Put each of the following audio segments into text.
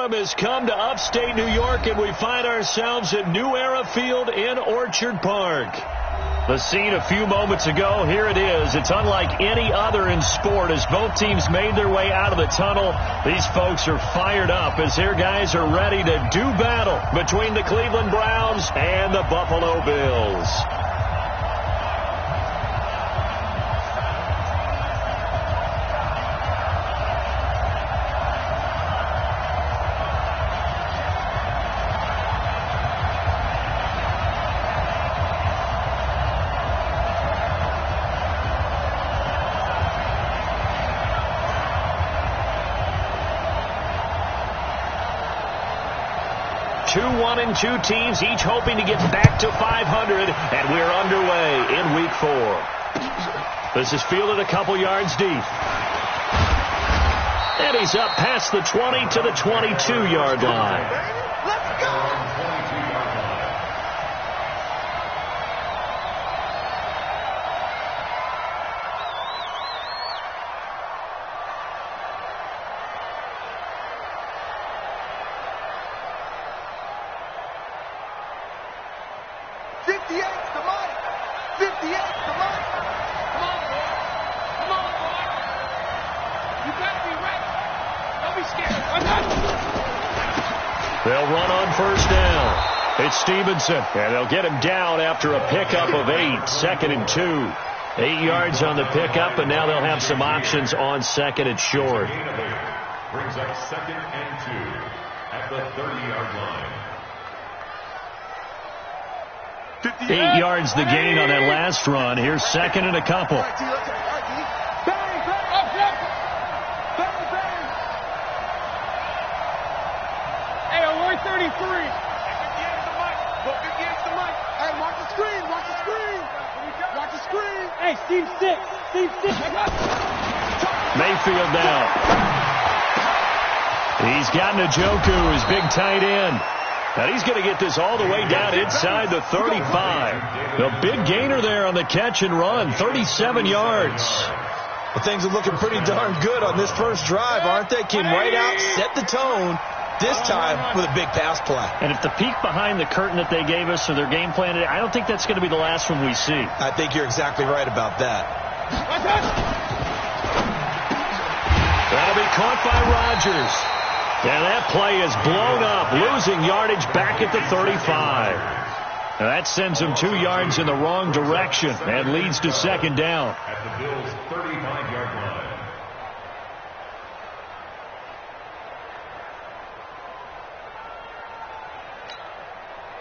autumn has come to upstate New York, and we find ourselves at New Era Field in Orchard Park. The scene a few moments ago, here it is. It's unlike any other in sport as both teams made their way out of the tunnel. These folks are fired up as their guys are ready to do battle between the Cleveland Browns and the Buffalo Bills. Two 1-2 teams, each hoping to get back to 500, and we're underway in Week 4. This is fielded a couple yards deep. And he's up past the 20 to the 22-yard line. Let's go! 58, come on! 58, come on! Come on, boy! Come on, boy! You better be ready! Don't be scared! They'll run on first down. It's Stevenson, and they'll get him down after a pickup of 8, 2nd and 2. 8 yards on the pickup, and now they'll have some options on 2nd and short. Brings up 2nd and 2 at the 30-yard line. 8 yards the gain on that last run. Here's 2nd and a couple. Hey, Lloyd 33. Hey, watch the screen. Watch the screen. Watch the screen. Hey, Steve 6. Steve 6. Mayfield down. He's got Njoku, his big tight end. And he's going to get this all the way down inside the 35. The big gainer there on the catch and run, 37 yards. Well, things are looking pretty darn good on this first drive, aren't they? Came right out, set the tone, this time with a big pass play. And if the peek behind the curtain that they gave us or their game plan today, I don't think that's going to be the last one we see. I think you're exactly right about that. That'll be caught by Rodgers. And that play is blown up, losing yardage back at the 35. And that sends him 2 yards in the wrong direction and leads to 2nd down. At the Bills' 35-yard line.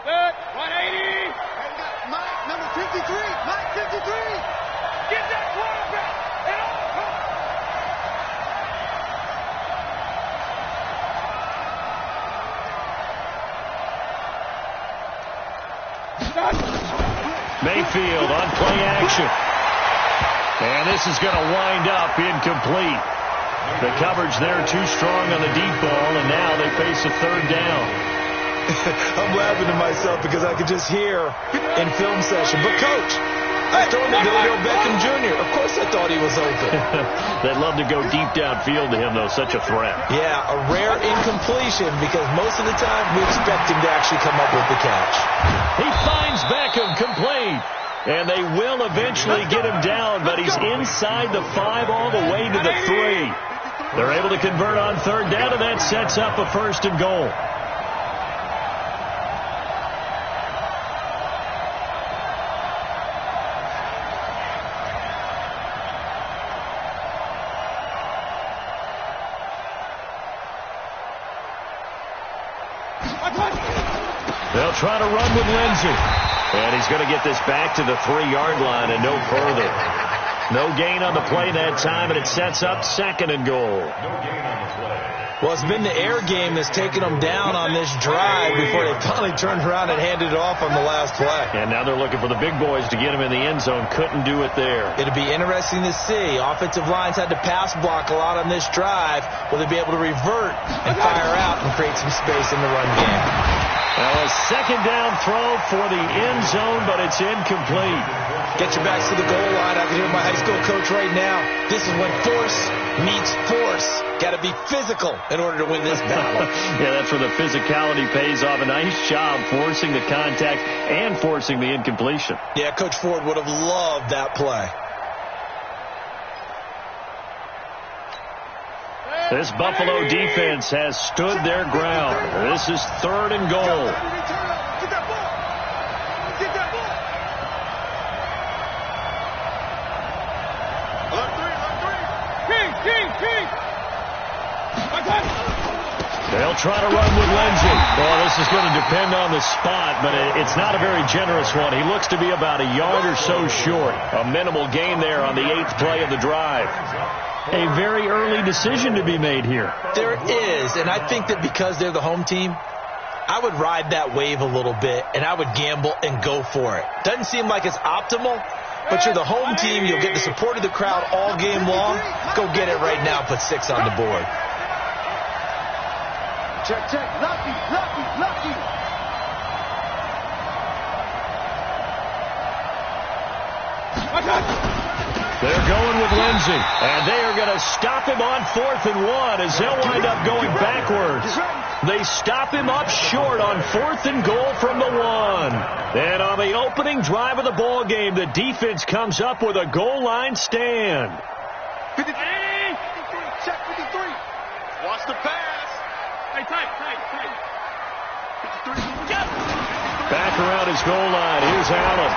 Good. 180. Mike, number 53. Mike, 53. Get that quarterback. Mayfield on play action. And this is going to wind up incomplete. The coverage there too strong on the deep ball, and now they face a 3rd down. I'm laughing to myself because I could just hear in film session, but Coach, I told him to Beckham Jr. Of course I thought he was open. They'd love to go deep downfield to him, though. Such a threat. Yeah, a rare incompletion because most of the time we expect him to actually come up with the catch. He finds Beckham complete. And they will eventually get him down, but he's inside the 5 all the way to the 3. They're able to convert on 3rd down, and that sets up a 1st and goal. They'll try to run with Lindsey. And he's going to get this back to the 3-yard line and no further. No gain on the play that time, and it sets up 2nd and goal. No gain on the play. Well, it's been the air game that's taken them down on this drive before they finally turned around and handed it off on the last play. And now they're looking for the big boys to get him in the end zone. Couldn't do it there. It'll be interesting to see. Offensive lines had to pass block a lot on this drive. Will they be able to revert and fire out and create some space in the run game? Well, a 2nd down throw for the end zone, but it's incomplete. Get your backs to the goal line. I can hear my high school coach right now. This is when force meets force. Got to be physical in order to win this battle. Yeah, that's where the physicality pays off. A nice job forcing the contact and forcing the incompletion. Yeah, Coach Ford would have loved that play. This Buffalo defense has stood their ground. This is 3rd and goal. Get that ball. Get that ball. King. They'll try to run with Lindsey. Well, this is going to depend on the spot, but it's not a very generous one. He looks to be about a yard or so short. A minimal gain there on the 8th play of the drive. A very early decision to be made here. There is, and I think that because they're the home team, I would ride that wave a little bit, and I would gamble and go for it. Doesn't seem like it's optimal, but you're the home team. You'll get the support of the crowd all game long. Go get it right now. Put 6 on the board. Check. Lucky. They're going with Lindsey, and they are going to stop him on 4th and 1 as they'll wind up going backwards. They stop him up short on 4th and goal from the 1. And on the opening drive of the ball game, the defense comes up with a goal line stand. 53. Check 53. Watch the pass. Hey, tight. 53. Back around his goal line. Here's Allen.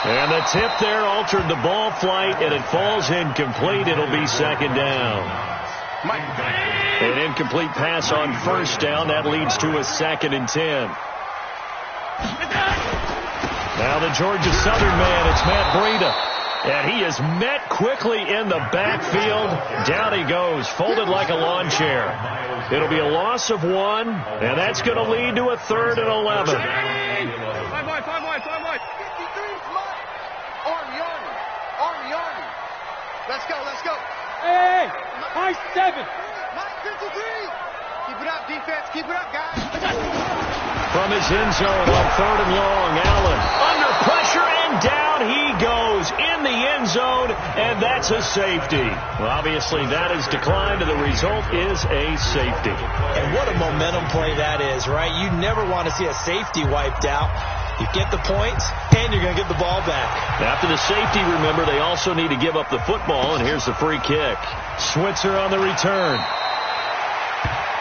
And the tip there altered the ball flight, and it falls incomplete. It'll be 2nd down. An incomplete pass on 1st down. That leads to a 2nd and 10. Now the Georgia Southern man, it's Matt Breida. And he is met quickly in the backfield. Down he goes, folded like a lawn chair. It'll be a loss of 1, and that's going to lead to a 3rd and 11. 5 wide. Army. Let's go. Hey, high 7. Mike 53. Keep it up, defense. Keep it up, guys. From his end zone on 3rd and long, Allen under pressure, and down he goes in the end zone, and that's a safety. Well, obviously, that has declined, and the result is a safety. And what a momentum play that is, right? You never want to see a safety wiped out. You get the points, and you're going to get the ball back. After the safety, remember, they also need to give up the football, and here's the free kick. Switzer on the return.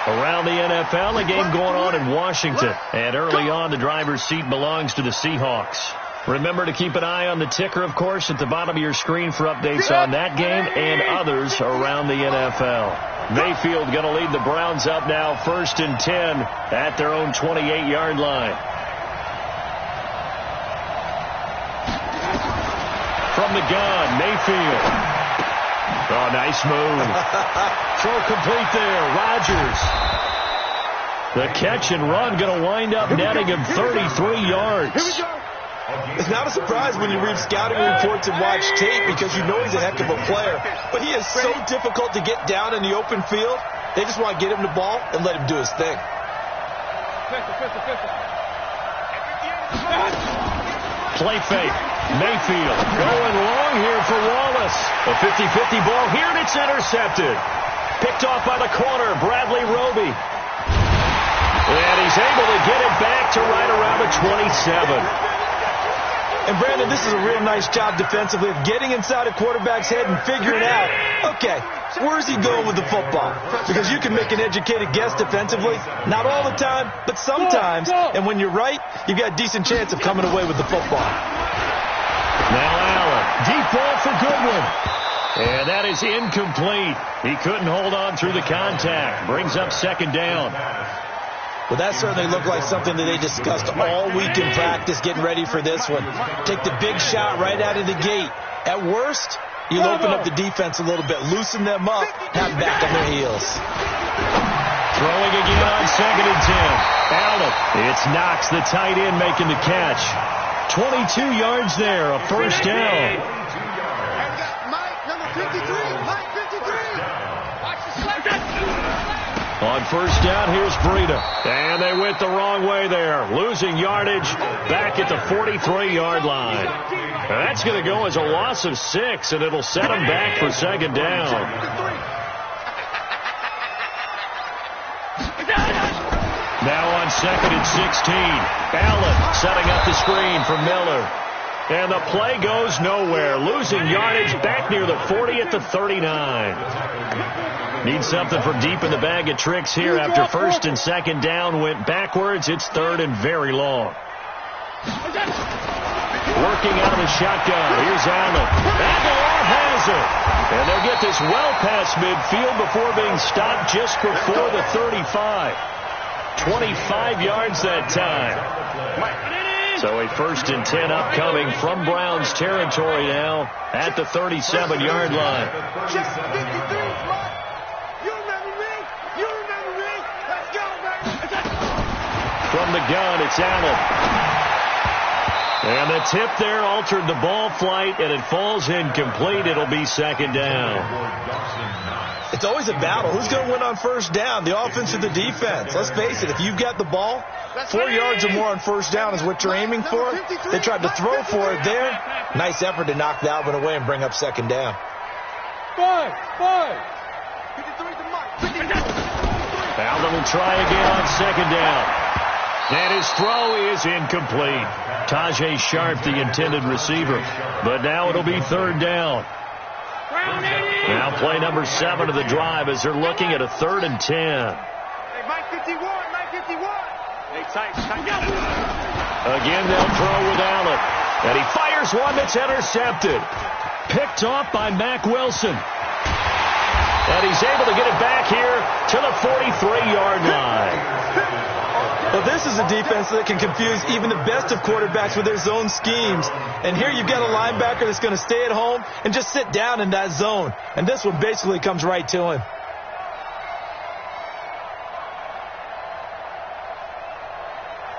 Around the NFL, a game going on in Washington. And early on, the driver's seat belongs to the Seahawks. Remember to keep an eye on the ticker, of course, at the bottom of your screen for updates on that game and others around the NFL. Mayfield going to lead the Browns up now, 1st and 10 at their own 28-yard line. From the gun, Mayfield. Oh, nice move. Throw complete there. Rodgers. The catch and run going to wind up netting him 33 yards. It's not a surprise when you read scouting reports and watch tape because you know he's a heck of a player. But he is so difficult to get down in the open field. They just want to get him the ball and let him do his thing. Play fake. Mayfield going long here for Wallace. A 50-50 ball here, and it's intercepted. Picked off by the corner, Bradley Roby. And he's able to get it back to right around the 27. And, Brandon, this is a real nice job defensively of getting inside a quarterback's head and figuring out, okay, where's he going with the football? Because you can make an educated guess defensively. Not all the time, but sometimes. And when you're right, you've got a decent chance of coming away with the football. Now Allen, deep ball for Goodwin. And that is incomplete. He couldn't hold on through the contact. Brings up 2nd down. Well, that certainly looked like something that they discussed all week in practice getting ready for this one. Take the big shot right out of the gate. At worst, you'll open up the defense a little bit, loosen them up, have them back on their heels. Throwing again on 2nd and 10. Allen. It's Knox, the tight end, making the catch. 22 yards there, a 1st down. Mike, number 53. Mike 53. Watch the slide. On first down, here's Breida. And they went the wrong way there. Losing yardage back at the 43-yard line. And that's going to go as a loss of 6, and it'll set them back for second down. Now on second and 16. Allen setting up the screen for Miller. And the play goes nowhere. Losing yardage back near the 40 at the 39. Need something from deep in the bag of tricks here after first and second down went backwards. It's third and very long. Working out of the shotgun. Here's Allen. Aguilar has it. And they'll get this well past midfield before being stopped just before the 35. 25 yards that time. So a first and 10 upcoming from Browns territory now at the 37-yard line. Check 53, Mike. You remember me? You remember me? Let's go, baby. From the gun, it's Allen. And the tip there altered the ball flight, and it falls incomplete. It'll be second down. It's always a battle. Who's going to win on first down, the offense or the defense? Let's face it, if you've got the ball, 4 yards or more on first down is what you're aiming for. They tried to throw for it there. Nice effort to knock Dalvin away and bring up second down. 5. 53 to Mike. Allen will try again on second down. And his throw is incomplete. Tajay Sharp, the intended receiver. But now it'll be third down. Now play number 7 of the drive as they're looking at a third and 10. Hey, Mike 51. Hey, tight. Again, they'll throw with Allen. And he fires one that's intercepted. Picked off by Mack Wilson. And he's able to get it back here to the 43-yard line. Well, this is a defense that can confuse even the best of quarterbacks with their zone schemes. And here you've got a linebacker that's going to stay at home and just sit down in that zone. And this one basically comes right to him.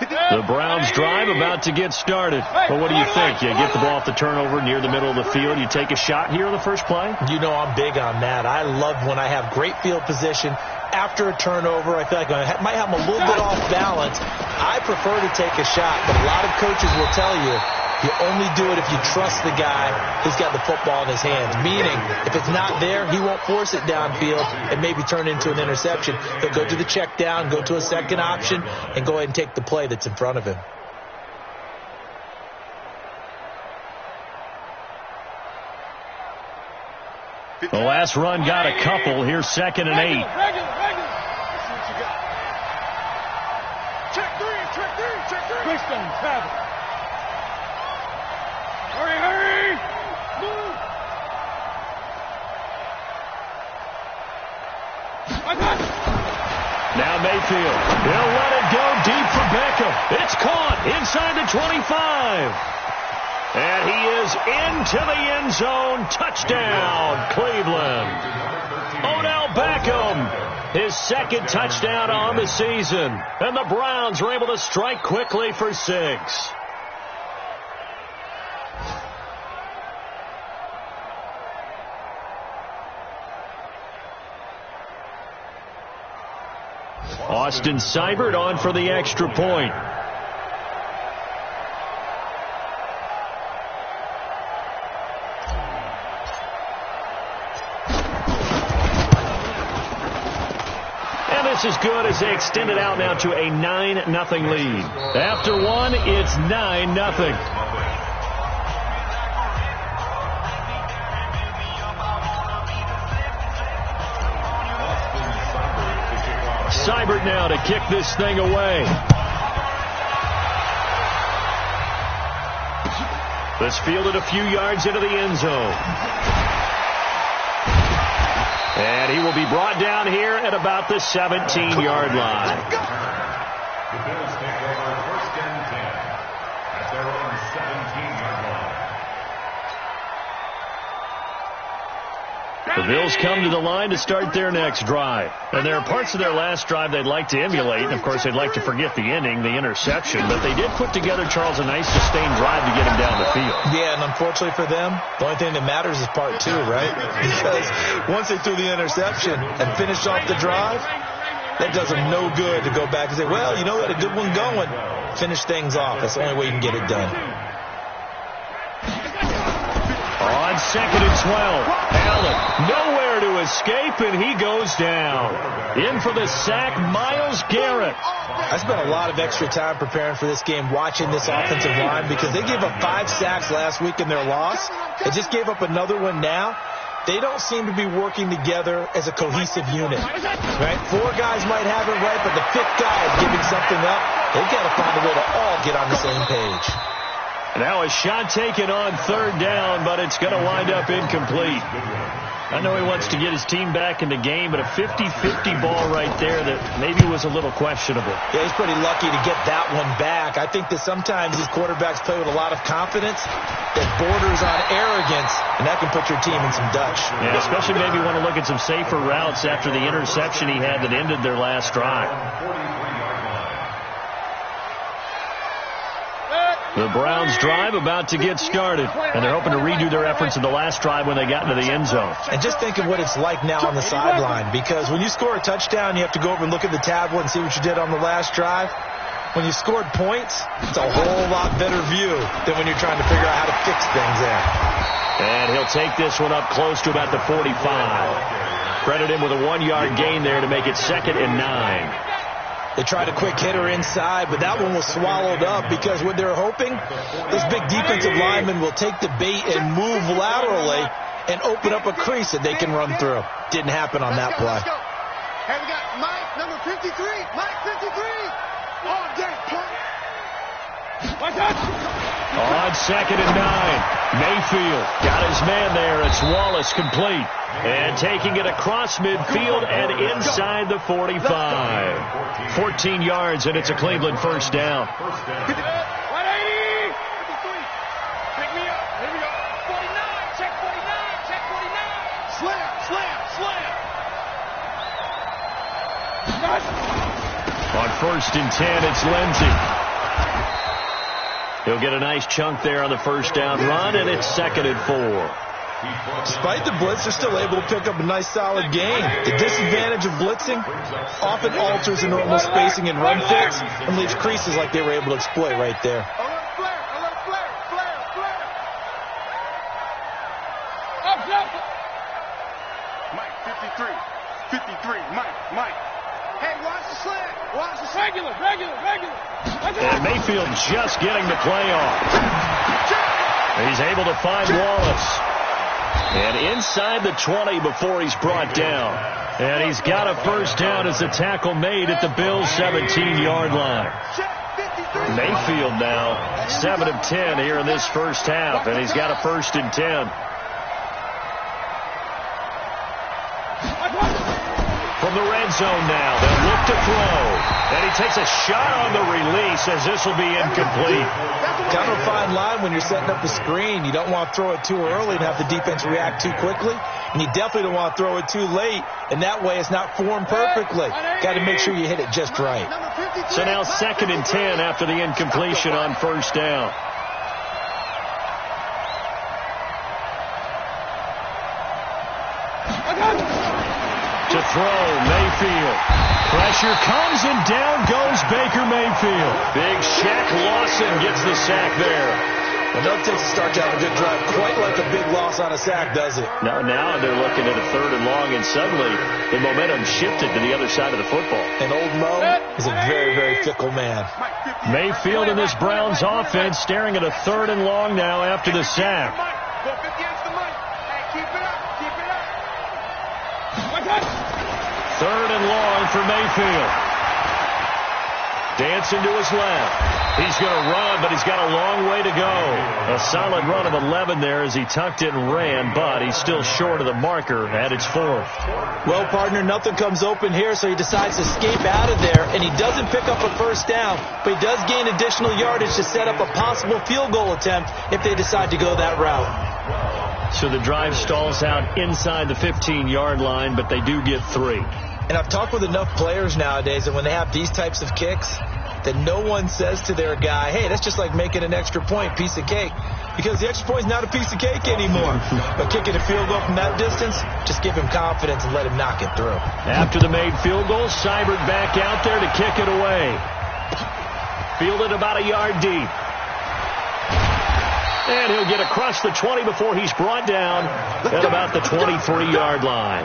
The Browns drive about to get started. But what do you think? You get the ball off the turnover near the middle of the field. You take a shot here on the first play? You know I'm big on that. I love when I have great field position. After a turnover, I feel like I might have them a little bit off balance. I prefer to take a shot, but a lot of coaches will tell you only do it if you trust the guy who's got the football in his hands. Meaning, if it's not there, he won't force it downfield and maybe turn into an interception. He'll go to the check down, go to a second option, and go ahead and take the play that's in front of him. The last run got a couple. Here's second and 8. Regular. Let's see what you got. Check three. Quickstone, travel. Hurry. Move. I got it. Now Mayfield. He'll let it go deep for Beckham. It's caught inside the 25. And he is into the end zone. Touchdown, Cleveland. Odell Beckham, his second touchdown on the season. And the Browns are able to strike quickly for 6. Austin Seibert on for the extra point. As good as they extend it out now to a 9-0 lead. After one, it's 9-0. Seibert now to kick this thing away. This fielded a few yards into the end zone. And he will be brought down here at about the 17-yard line. The Bills take over first and 10 at their own 17-yard line. The Bills come to the line to start their next drive. And there are parts of their last drive they'd like to emulate. And, of course, they'd like to forget the ending, the interception. But they did put together, Charles, a nice sustained drive to get him down the field. Yeah, and unfortunately for them, the only thing that matters is part 2, right? Because once they threw the interception and finished off the drive, That does them no good to go back and say, well, you know, we had a good one going. Finish things off. That's the only way you can get it done. On 2nd and 12, Allen nowhere to escape, and he goes down. In for the sack, Myles Garrett. I spent a lot of extra time preparing for this game, watching this offensive line, because they gave up 5 sacks last week in their loss. They just gave up another one now. They don't seem to be working together as a cohesive unit. Right? 4 guys might have it right, but the 5th guy is giving something up. They've got to find a way to all get on the same page. Now a shot taken on 3rd down, but it's going to wind up incomplete. I know he wants to get his team back in the game, but a 50-50 ball right there that maybe was a little questionable. Yeah, he's pretty lucky to get that one back. I think that sometimes these quarterbacks play with a lot of confidence that borders on arrogance, and that can put your team in some Dutch. Yeah, especially maybe want to look at some safer routes after the interception he had that ended their last drive. The Browns drive about to get started, and they're hoping to redo their efforts in the last drive when they got into the end zone. And just think of what it's like now on the sideline, because when you score a touchdown, you have to go over and look at the tablet and see what you did on the last drive. When you scored points, it's a whole lot better view than when you're trying to figure out how to fix things there. And he'll take this one up close to about the 45. Credit him with a 1-yard gain there to make it 2nd and 9. They tried a quick hitter inside, but that one was swallowed up because what they're hoping, those big defensive linemen will take the bait and move laterally and open up a crease that they can run through. Didn't happen on that play. Hey, we got Mike, number 53. Mike, 53. All day, play. On 2nd and 9, Mayfield got his man there. It's Wallace complete. And taking it across midfield and inside the 45. 14 yards, and it's a Cleveland first down. 180. 53. Pick me up. Here we go. 49. Check 49. Check 49. Slam, slam, slam. On 1st and 10, it's Lindsey. He'll get a nice chunk there on the first down run, and it's 2nd and 4. Despite the blitz, they're still able to pick up a nice, solid gain. The disadvantage of blitzing often alters the normal spacing and run fits and leaves creases like they were able to exploit right there. A little flare, flare. Up. Mike, 53. 53, Mike. Hey, watch the slant. Watch the slant. Regular. And Mayfield just getting the play off. He's able to find Wallace. And inside the 20 before he's brought down. And he's got a first down as the tackle made at the Bills' 17-yard line. Mayfield now 7 of 10 here in this first half, and he's got a 1st and 10. From the red zone now, they'll look to throw. And he takes a shot on the release as this will be incomplete. Kind of a fine line when you're setting up the screen. You don't want to throw it too early and have the defense react too quickly. And you definitely don't want to throw it too late. And that way it's not formed perfectly. Got to make sure you hit it just right. So now 2nd and 10 after the incompletion on first down. To throw, Mayfield. Pressure comes and down goes Baker Mayfield. Big Shaq Lawson gets the sack there. Well, no takes a start to have a good drive, quite like a big loss on a sack, does it? Now they're looking at a 3rd and long, and suddenly the momentum shifted to the other side of the football. And old Mo is a very, very fickle man. Mayfield in this Browns offense staring at a 3rd and long now after the sack. Go 50 yards to Mike. Hey, keep it up. 3rd and long for Mayfield. Dancing to his left. He's going to run, but he's got a long way to go. A solid run of 11 there as he tucked it and ran, but he's still short of the marker at its 4th. Well, partner, nothing comes open here, so he decides to escape out of there, and he doesn't pick up a first down, but he does gain additional yardage to set up a possible field goal attempt if they decide to go that route. So the drive stalls out inside the 15-yard line, but they do get 3. And I've talked with enough players nowadays that when they have these types of kicks, that no one says to their guy, hey, that's just like making an extra point, piece of cake. Because the extra point is not a piece of cake anymore. But kicking a field goal from that distance, just give him confidence and let him knock it through. After the made field goal, Seibert back out there to kick it away. Fielded about a yard deep. And he'll get across the 20 before he's brought down at about the 23-yard line.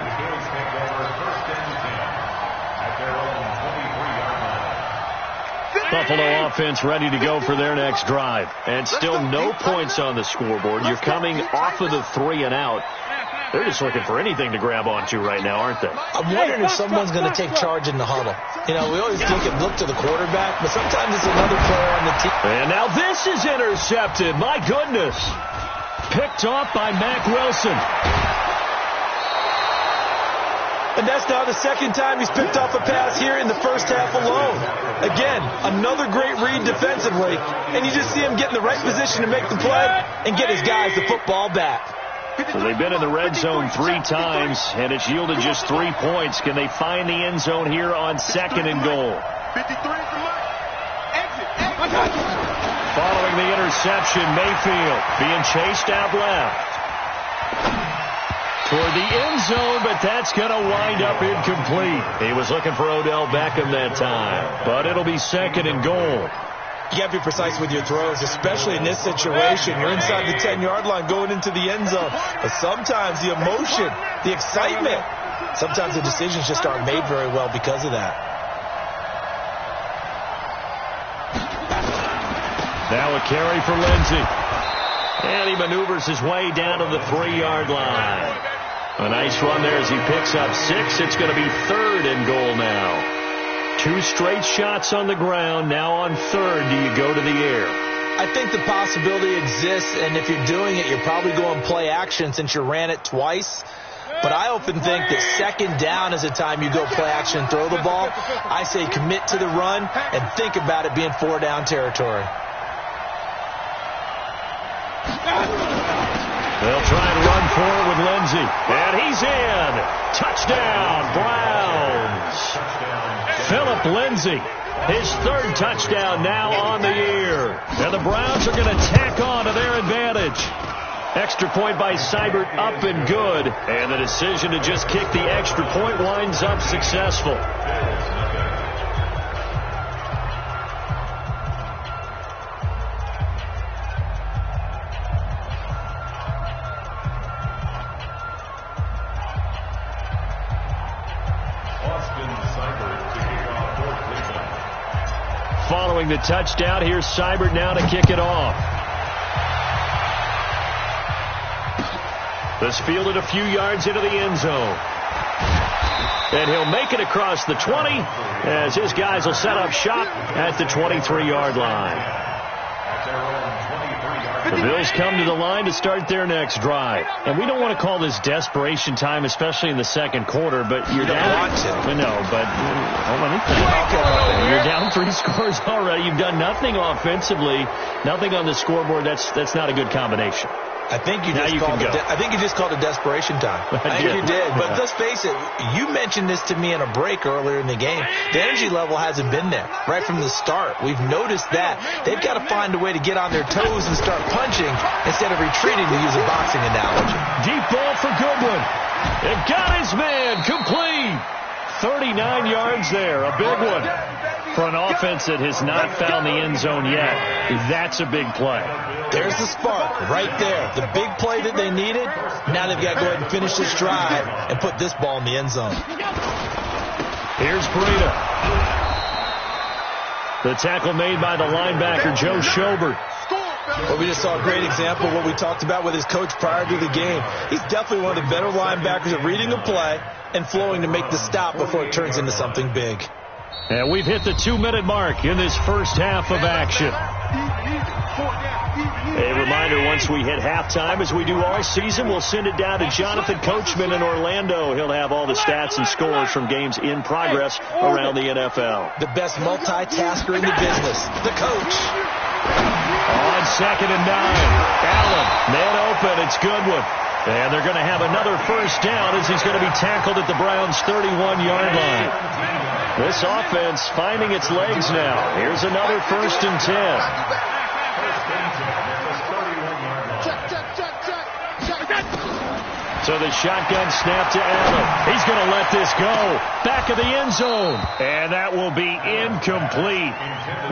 Buffalo offense ready to go for their next drive. And still no points on the scoreboard. You're coming off of the 3 and out. They're just looking for anything to grab onto right now, aren't they? I'm wondering if someone's going to take charge in the huddle. You know, we always look to the quarterback, but sometimes it's another player on the team. And now this is intercepted. My goodness. Picked off by Mack Wilson. And that's now the second time he's picked off a pass here in the first half alone. Again, another great read defensively, and you just see him get in the right position to make the play and get his guys the football back. So they've been in the red zone 3 times, and it's yielded just 3 points. Can they find the end zone here on 2nd and goal? Following the interception, Mayfield being chased out left. Toward the end zone, but that's going to wind up incomplete. He was looking for Odell Beckham that time, but it'll be 2nd and goal. You got to be precise with your throws, especially in this situation. You're inside the 10-yard line going into the end zone. But sometimes the emotion, the excitement, sometimes the decisions just aren't made very well because of that. Now a carry for Lindsey. And he maneuvers his way down to the 3-yard line. A nice run there as he picks up 6. It's going to be 3rd and goal now. 2 straight shots on the ground. Now on 3rd, do you go to the air? I think the possibility exists, and if you're doing it, you're probably going play action since you ran it twice. But I often think that 2nd down is the time you go play action and throw the ball. I say commit to the run and think about it being 4-down territory. They'll try and run forward with Lindsey. And he's in. Touchdown, Browns. Philip Lindsey, his 3rd touchdown now on the year. And the Browns are going to tack on to their advantage. Extra point by Seibert up and good. And the decision to just kick the extra point winds up successful. Following the touchdown, here's Seibert now to kick it off. This fielded a few yards into the end zone. And he'll make it across the 20 as his guys will set up shop at the 23-yard line. The Bills come to the line to start their next drive. And we don't want to call this desperation time, especially in the 2nd quarter, but you're down. No, but you're down 3 scores already. You've done nothing offensively, nothing on the scoreboard. That's not a good combination. I think you just called it desperation time. I think you did. But let's face it, you mentioned this to me in a break earlier in the game. The energy level hasn't been there right from the start. We've noticed that. They've got to find a way to get on their toes and start punching instead of retreating, to use a boxing analogy. Deep ball for Goodwin. It got his man complete. 39 yards there, a big one. For an offense that has not found the end zone yet, that's a big play. There's the spark right there. The big play that they needed. Now they've got to go ahead and finish this drive and put this ball in the end zone. Here's Breida. The tackle made by the linebacker, Joe Schobert. Well, we just saw a great example of what we talked about with his coach prior to the game. He's definitely one of the better linebackers at reading a play and flowing to make the stop before it turns into something big. And we've hit the 2-minute mark in this first half of action. A reminder, once we hit halftime, as we do all season, we'll send it down to Jonathan Coachman in Orlando. He'll have all the stats and scores from games in progress around the NFL. The best multitasker in the business, the coach. On 2nd and 9, Allen, man open, it's Goodwin. And they're going to have another first down as he's going to be tackled at the Browns' 31-yard line. This offense finding its legs now. Here's another 1st and 10. So the shotgun snap to Allen. He's going to let this go. Back of the end zone. And that will be incomplete.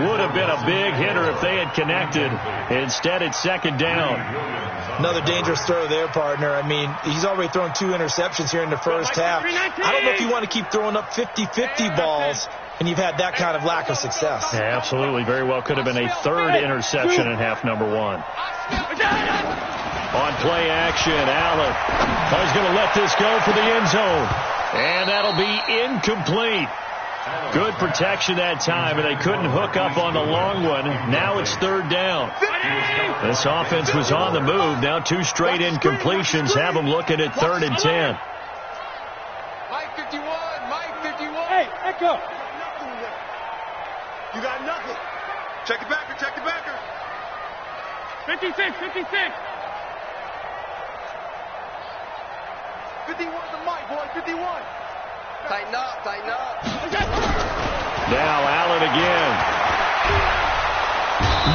Would have been a big hitter if they had connected. Instead, it's 2nd down. Another dangerous throw there, partner. I mean, he's already thrown 2 interceptions here in the first half. I don't know if you want to keep throwing up 50-50 balls, and you've had that kind of lack of success. Yeah, absolutely. Very well could have been a 3rd interception in half number 1. On play action, Allen. He's going to let this go for the end zone. And that'll be incomplete. Good protection that time, and they couldn't hook up on the long one. Now it's 3rd down. This offense was on the move. Now 2 straight incompletions have them looking at 3rd and 10. Mike 51, Mike 51. Hey, Echo. You got nothing. Check the backer, check the backer. 56, 56. 51 to Mike, boy, 51. Tighten up, tighten up. Now Allen again.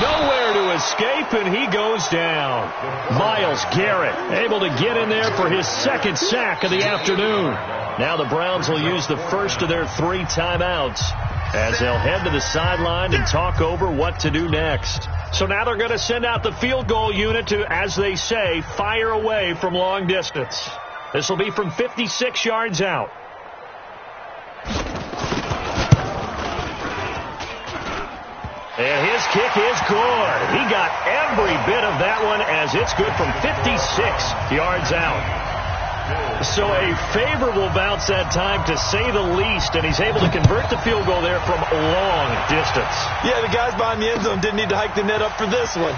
Nowhere to escape, and he goes down. Myles Garrett able to get in there for his 2nd sack of the afternoon. Now the Browns will use the first of their 3 timeouts as they'll head to the sideline and talk over what to do next. So now they're going to send out the field goal unit to, as they say, fire away from long distance. This will be from 56 yards out. And his kick is good. He got every bit of that one as it's good from 56 yards out. So a favorable bounce that time, to say the least, and he's able to convert the field goal there from long distance. Yeah, the guys behind the end zone didn't need to hike the net up for this one.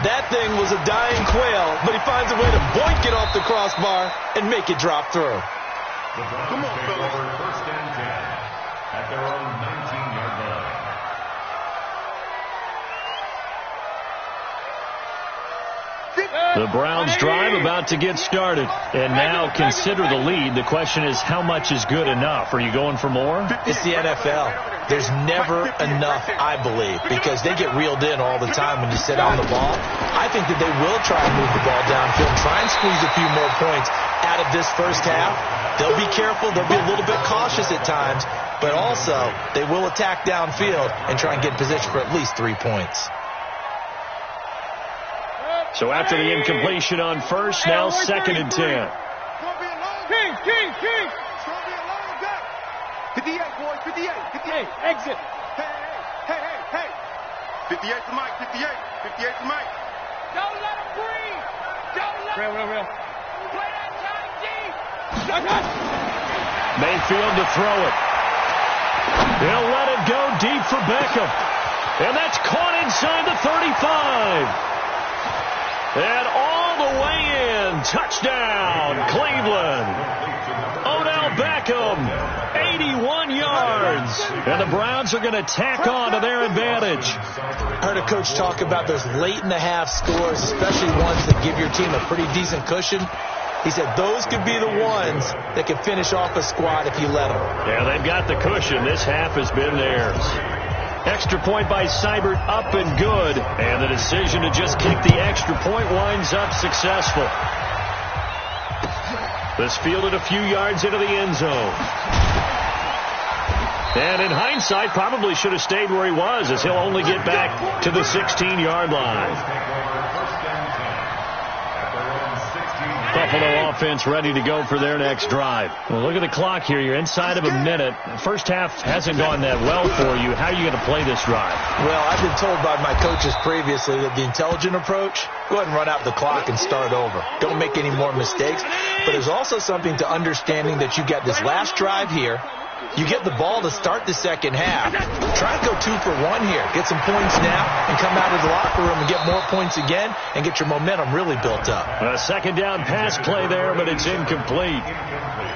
That thing was a dying quail, but he finds a way to boink it off the crossbar and make it drop through. Come on, fellas. 1st and 10 at their own 19-yard line. The Browns drive about to get started. And now consider the lead. The question is, how much is good enough? Are you going for more? It's the NFL. There's never enough, I believe, because they get reeled in all the time when you sit on the ball. I think that they will try and move the ball downfield, try and squeeze a few more points out of this first half. They'll be careful. They'll be a little bit cautious at times, but also they will attack downfield and try and get in position for at least 3 points. So after the incompletion on first, now 2nd and 10. King. 58, boys, 58, 58. Exit. Hey. 58 to Mike, 58 to Mike. Don't let him breathe. Don't let him. Real. Play that time, G. Mayfield to throw it. He'll let it go deep for Beckham. And that's caught inside the 35. And all the way in. Touchdown, Cleveland. Odell Beckham, 81 yards. And the Browns are going to tack on to their advantage. I heard a coach talk about those late-in-the-half scores, especially ones that give your team a pretty decent cushion. He said those could be the ones that can finish off a squad if you let them. Yeah, they've got the cushion. This half has been theirs. Extra point by Seibert, up and good. And the decision to just kick the extra point winds up successful. This fielded a few yards into the end zone. And in hindsight, probably should have stayed where he was, as he'll only get back to the 16-yard line. Buffalo offense ready to go for their next drive. Well, look at the clock here. You're inside of a minute. First half hasn't gone that well for you. How are you going to play this drive? Well, I've been told by my coaches previously that the intelligent approach, go ahead and run out the clock and start over. Don't make any more mistakes. But there's also something to understanding that you got this last drive here. You get the ball to start the second half. Try to go 2 for 1 here. Get some points now and come out of the locker room and get more points again and get your momentum really built up. A second down pass play there, but it's incomplete.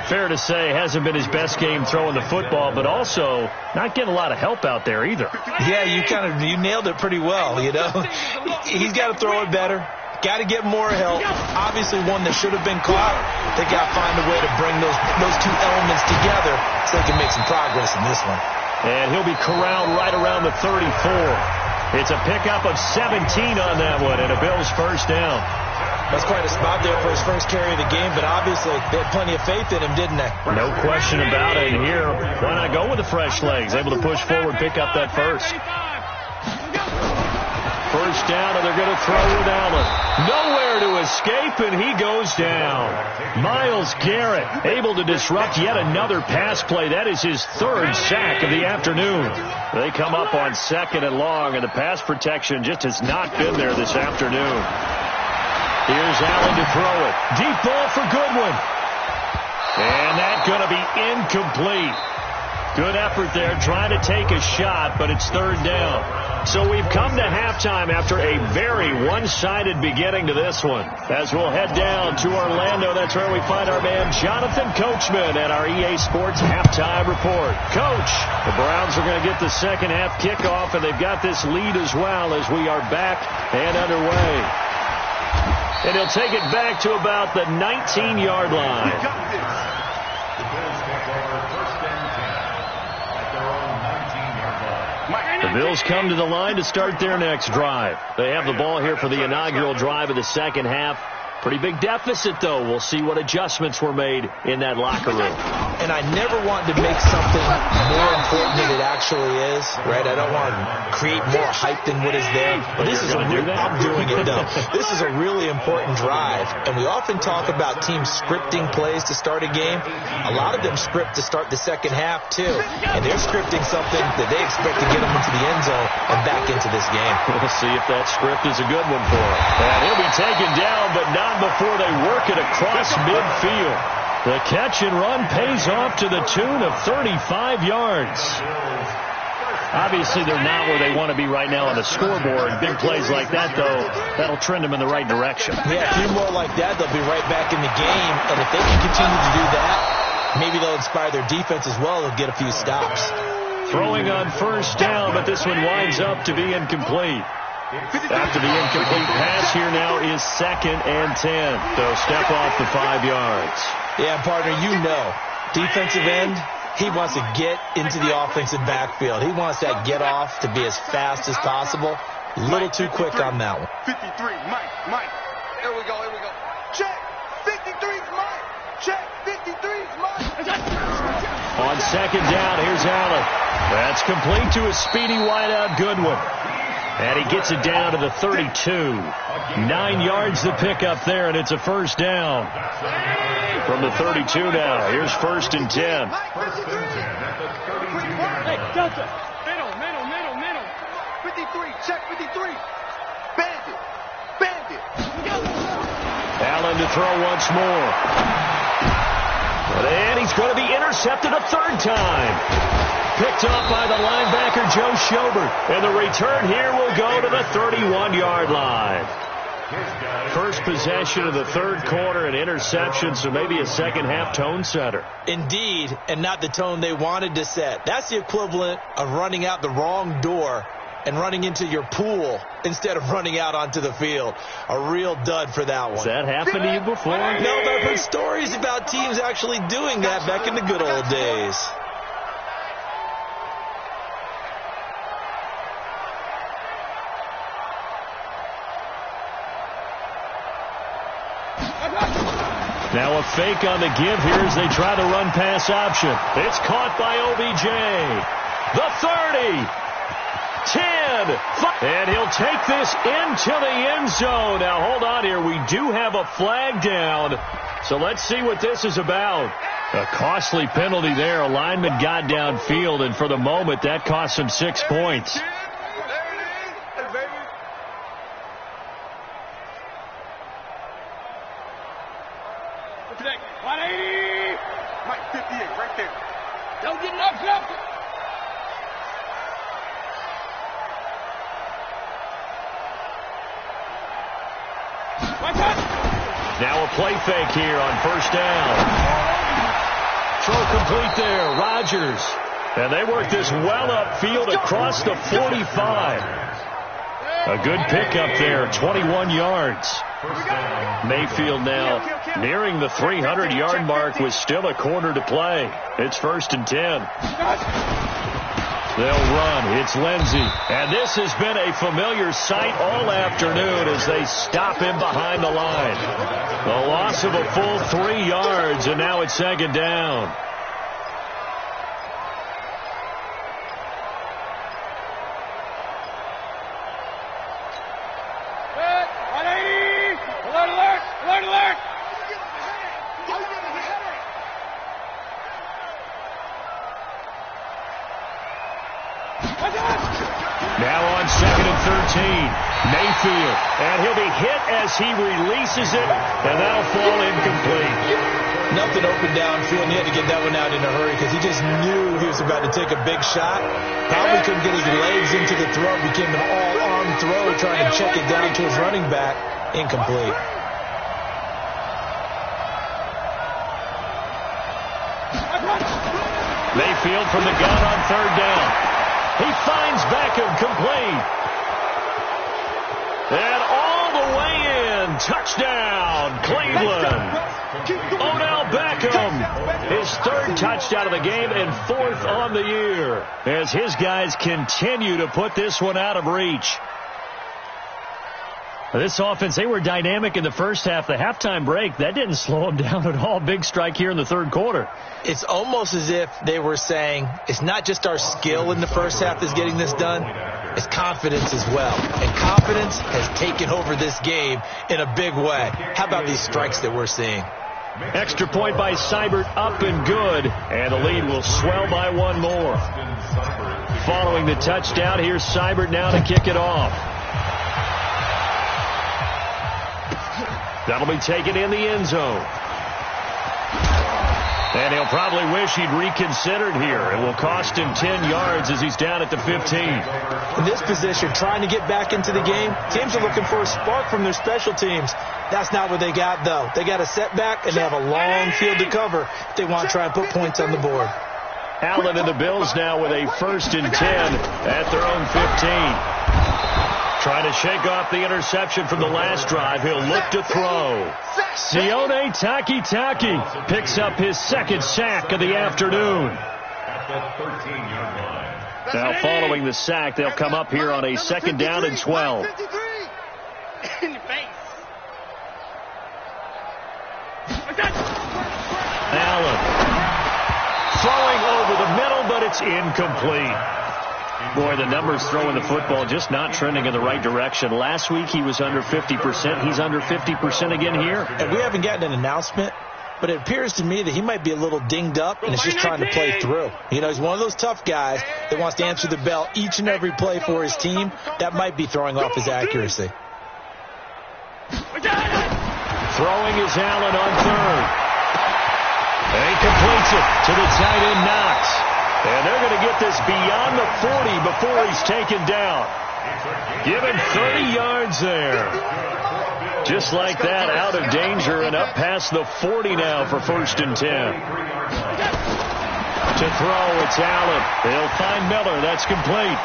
Fair to say, hasn't been his best game throwing the football, but also not getting a lot of help out there either. Yeah, you nailed it pretty well, you know. He's got to throw it better. Got to get more help. Obviously one that should have been caught. They got to find a way to bring those two elements together so they can make some progress in this one. And he'll be corralled right around the 34. It's a pickup of 17 on that one, and a Bills first down. That's quite a spot there for his first carry of the game, but obviously they had plenty of faith in him, didn't they? No question about it. And here, why not go with the fresh legs? Able to push forward, pick up that first. First down, and they're going to throw with Allen. Nowhere to escape, and he goes down. Myles Garrett able to disrupt yet another pass play. That is his third sack of the afternoon. They come up on 2nd and long, and the pass protection just has not been there this afternoon. Here's Allen to throw it. Deep ball for Goodwin. And that's going to be incomplete. Good effort there, trying to take a shot, but it's 3rd down. So we've come to halftime after a very one-sided beginning to this one. As we'll head down to Orlando, that's where we find our man Jonathan Coachman at our EA Sports Halftime Report. Coach, the Browns are going to get the second half kickoff, and they've got this lead as well as we are back and underway. And he'll take it back to about the 19-yard line. The Bills take over 1st and 10 at their own 19-yard line. The Bills come to the line to start their next drive. They have the ball here for the inaugural drive of the second half. Pretty big deficit, though. We'll see what adjustments were made in that locker room. And I never want to make something more important than it actually is, right? I don't want to create more hype than what is there. But this is I'm doing it, though. This is a really important drive. And we often talk about teams scripting plays to start a game. A lot of them script to start the second half, too. And they're scripting something that they expect to get them into the end zone and back into this game. We'll see if that script is a good one for him. And he'll be taken down, but not before they work it across midfield. The catch and run pays off to the tune of 35 yards. Obviously, they're not where they want to be right now on the scoreboard. Big plays like that, though, that'll trend them in the right direction. Yeah, a few more like that, they'll be right back in the game. And if they can continue to do that, maybe they'll inspire their defense as well. They'll get a few stops. Throwing on first down, but this one winds up to be incomplete. After the incomplete pass, here now is 2nd and 10. They'll step off the 5 yards. Yeah, partner, you know, defensive end, he wants to get into the offensive backfield. He wants that get off to be as fast as possible. A little too quick on that one. 53, Mike. Here we go. Check. 53's Mike. Check. 53's Mike. On 2nd down, here's Allen. That's complete to a speedy wideout Goodwin. And he gets it down to the 32. 9 yards to pick up there, and it's a first down. From the 32 now, here's 1st and 10. Hey, Delta. Middle. 53, check 53. Bandit. Allen to throw once more. And he's going to be intercepted a 3rd time. Picked up by the linebacker, Joe Schobert. And the return here will go to the 31-yard line. First possession of the 3rd quarter, an interception, so maybe a second half tone setter. Indeed, and not the tone they wanted to set. That's the equivalent of running out the wrong door and running into your pool instead of running out onto the field. A real dud for that one. Has that happened to you before? No, but I've heard stories about teams actually doing that back in the good old days. Now a fake on the give here as they try the run pass option. It's caught by OBJ. The 30. 10. And he'll take this into the end zone. Now hold on here. We do have a flag down. So let's see what this is about. A costly penalty there. A lineman got downfield, and for the moment that cost him 6 points. Mike 58, right there. Don't get knocked up. Now a play fake here on first down. Throw complete there. Rodgers. And they work this well upfield across the 45. A good pickup there, 21 yards. Mayfield now nearing the 300-yard mark with still a quarter to play. It's 1st and 10. They'll run. It's Lindsey. And this has been a familiar sight all afternoon as they stop him behind the line. The loss of a full 3 yards, and now it's 2nd down. Now on 2nd and 13, Mayfield, and he'll be hit as he releases it, and that'll fall incomplete. Nothing open downfield, and he had to get that one out in a hurry because he just knew he was about to take a big shot. Probably couldn't get his legs into the throw, became an all-arm throw, trying to check it down to his running back. Incomplete. Mayfield from the gun on 3rd down. He finds Beckham, complete. And all the way in. Touchdown, Cleveland. Odell Beckham, his 3rd touchdown of the game and 4th on the year, as his guys continue to put this one out of reach. This offense, they were dynamic in the first half. The halftime break, that didn't slow them down at all. Big strike here in the 3rd quarter. It's almost as if they were saying, it's not just our skill in the first half that's getting this done, it's confidence as well. And confidence has taken over this game in a big way. How about these strikes that we're seeing? Extra point by Seibert, up and good. And the lead will swell by 1 more. Following the touchdown, here's Seibert now to kick it off. That'll be taken in the end zone. And he'll probably wish he'd reconsidered here. It will cost him 10 yards as he's down at the 15. In this position, trying to get back into the game, teams are looking for a spark from their special teams. That's not what they got, though. They got a setback, and they have a long field to cover if they want to try and put points on the board. Allen and the Bills now with a 1st and 10 at their own 15. Trying to shake off the interception from the last drive. He'll look to throw. Sione Takitaki picks up his 2nd sack of the afternoon. At the 13-yard line. Now following the sack, they'll come up here on a 2nd down and 12. In your face. Allen throwing over the middle, but it's incomplete. Boy, the numbers throwing the football just not trending in the right direction. Last week he was under 50%. He's under 50% again here. And we haven't gotten an announcement, but it appears to me that he might be a little dinged up and is just trying to play through. You know, he's one of those tough guys that wants to answer the bell each and every play for his team. That might be throwing off his accuracy. Throwing is Allen on 3rd. And he completes it to the tight end, Knox. And they're going to get this beyond the 40 before he's taken down. Give him 30 yards there. Just like that, out of danger and up past the 40 now for 1st and 10. To throw, it's Allen. They'll find Miller. That's complete.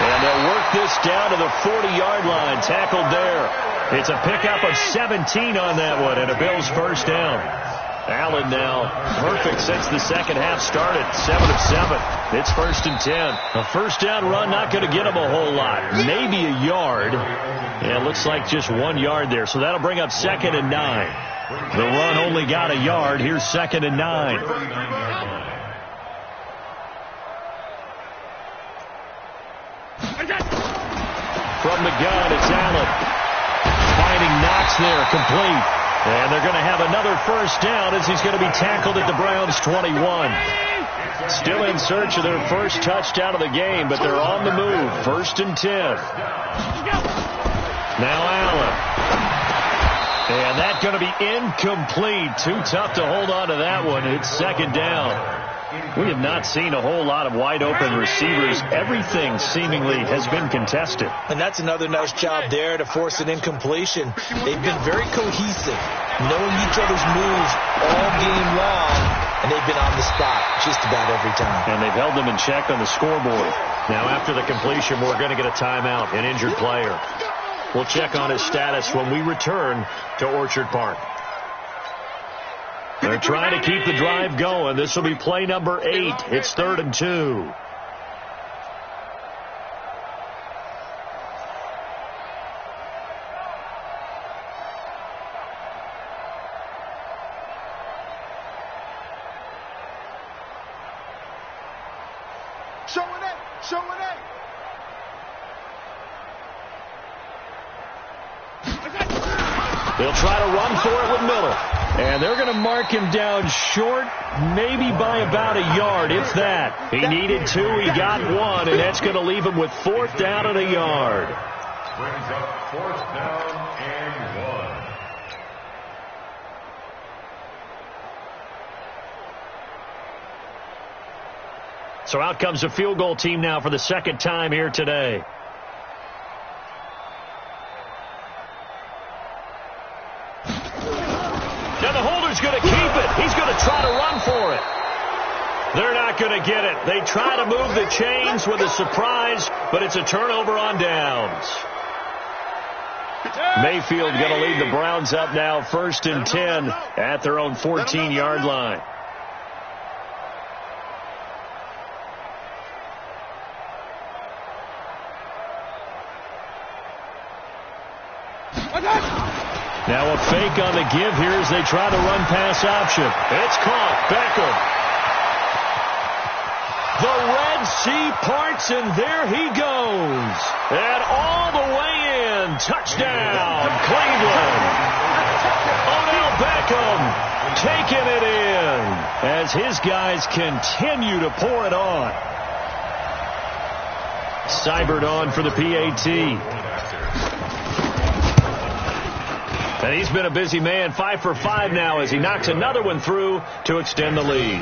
And they'll work this down to the 40-yard line. Tackled there. It's a pickup of 17 on that one and a Bills 1st down. Allen now perfect since the second half started. 7 of 7. It's 1st and 10. A 1st down run not going to get him a whole lot. Maybe a yard. Yeah, it looks like just 1 yard there. So that'll bring up 2nd and 9. The run only got a yard. Here's 2nd and 9. From the gun, it's Allen. Finding Knox there, complete. And they're going to have another 1st down as he's going to be tackled at the Browns' 21. Still in search of their 1st touchdown of the game, but they're on the move. 1st and 10. Now Allen. And that's going to be incomplete. Too tough to hold on to that one. It's 2nd down. We have not seen a whole lot of wide-open receivers. Everything seemingly has been contested. And that's another nice job there to force an incompletion. They've been very cohesive, knowing each other's moves all game long. and they've been on the spot just about every time. And they've held them in check on the scoreboard. Now, after the completion, we're going to get a timeout, an injured player. We'll check on his status when we return to Orchard Park. They're trying to keep the drive going. This will be play number 8. It's 3rd and 2. They'll try to run for it with Miller. And they're going to mark him down short, maybe by about a yard, if that. He needed 2, he got 1, and that's going to leave him with 4th down and a yard. Brings up 4th down and 1. So out comes a field goal team now for the 2nd time here today. Now the holder's going to keep it. He's going to try to run for it. They're not going to get it. They try to move the chains with a surprise, but it's a turnover on downs. Mayfield going to lead the Browns up now 1st and 10 at their own 14-yard line. Now a fake on the give here as they try to run pass option. It's caught. Beckham. The Red Sea parts, and there he goes. And all the way in. Touchdown, Cleveland. Odell Beckham taking it in as his guys continue to pour it on. Seibert on for the PAT. And he's been a busy man, 5 for 5 now as he knocks another one through to extend the lead.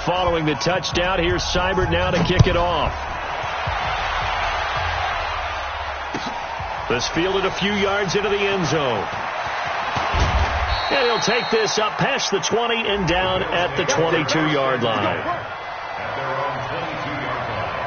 Following the touchdown, here's Seibert now to kick it off. This fielded a few yards into the end zone. And he'll take this up past the 20 and down at the 22-yard line. At their own 22-yard line.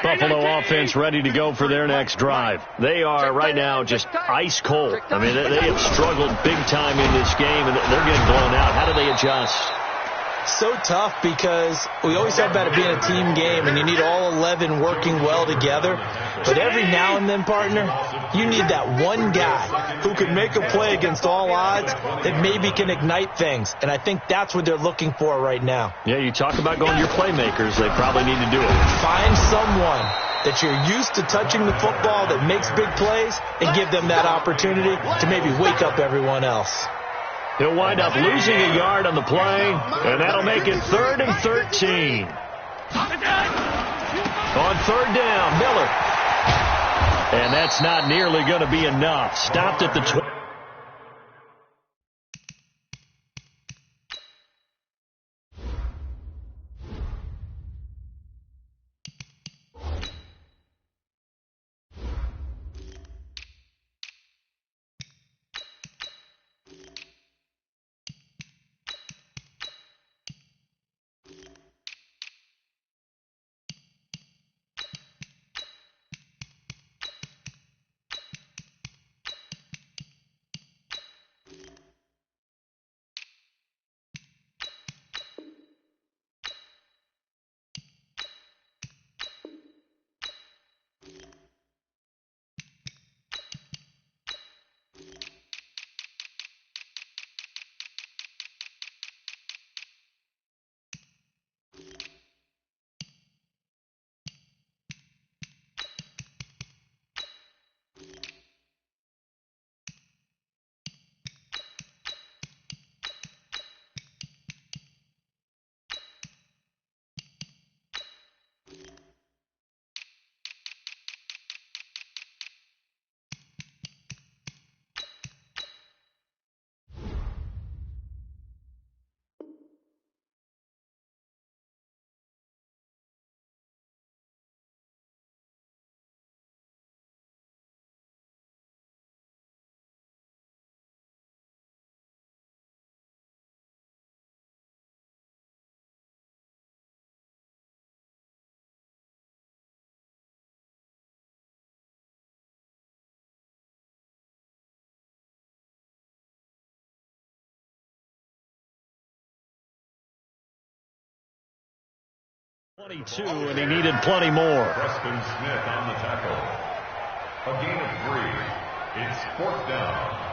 Buffalo offense ready to go for their next drive. They are right now just ice cold. I mean, they have struggled big time in this game, and they're getting blown out. How do they adjust? So tough because we always talk about it being a team game, and you need all 11 working well together. But every now and then, partner, you need that one guy who can make a play against all odds that maybe can ignite things. And I think that's what they're looking for right now. Yeah, you talk about going to your playmakers. They probably need to do it. Find someone that you're used to touching the football that makes big plays and give them that opportunity to maybe wake up everyone else. He'll wind up losing a yard on the play, and that'll make it 3rd and 13. On 3rd down, Miller. And that's not nearly going to be enough. Stopped at the 20. 22, and he needed plenty more. Preston Smith on the tackle. A gain of 3. It's 4th down.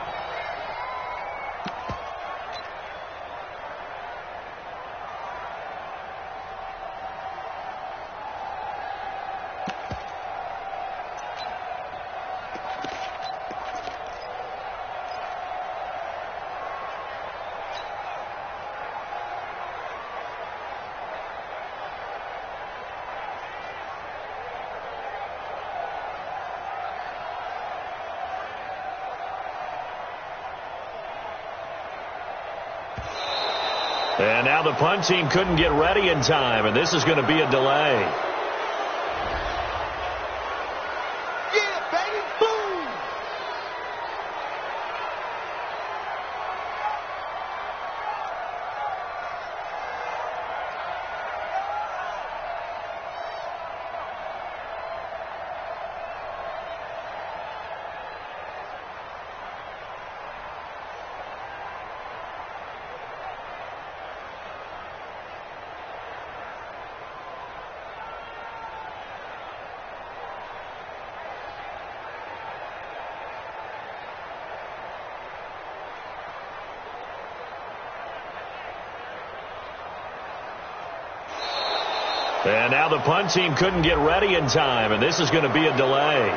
And now the punt team couldn't get ready in time, and this is going to be a delay. Yeah, baby, boom! And now the punt team couldn't get ready in time, and this is going to be a delay.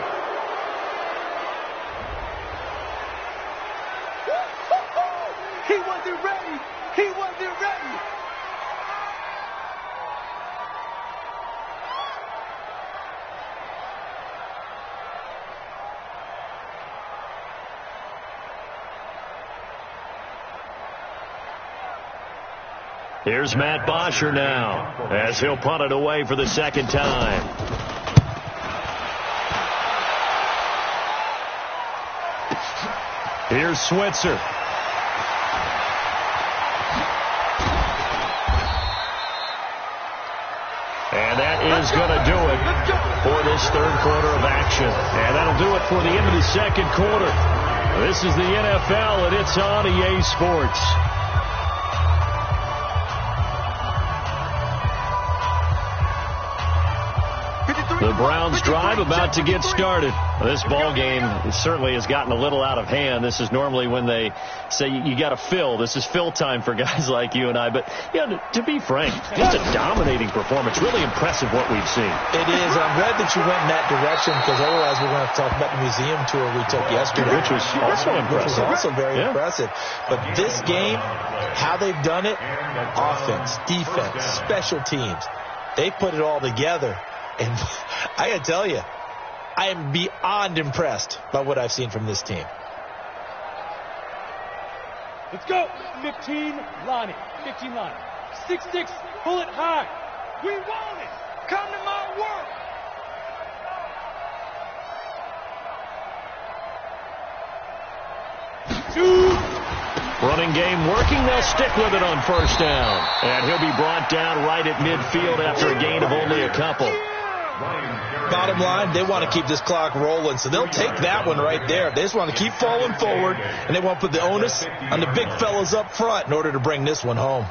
He wasn't ready. He wasn't ready. Here's Matt Bosher now, as he'll punt it away for the second time. Here's Switzer. And that is going to do it for this third quarter of action. And that'll do it for the end of the second quarter. This is the NFL, and it's on EA Sports. The Browns drive about to get started. This ball game certainly has gotten a little out of hand. This is normally when they say you got to fill. This is fill time for guys like you and I. But, yeah, to be frank, just a dominating performance. Really impressive what we've seen. It is. I'm glad that you went in that direction, because otherwise we're going to have to talk about the museum tour we took yesterday. Which was also impressive. Which was also very impressive. But this game, how they've done it, offense, defense, special teams, they put it all together. And I got to tell you, I am beyond impressed by what I've seen from this team. Let's go. 15, Lonnie. 15, Lonnie. 6-6, pull it high. We want it. Come to my work. Running game working. They'll stick with it on first down. And he'll be brought down right at midfield after a gain of only a couple. Bottom line, they want to keep this clock rolling, so they'll take that one right there. They just want to keep falling forward, and they want to put the onus on the big fellas up front in order to bring this one home.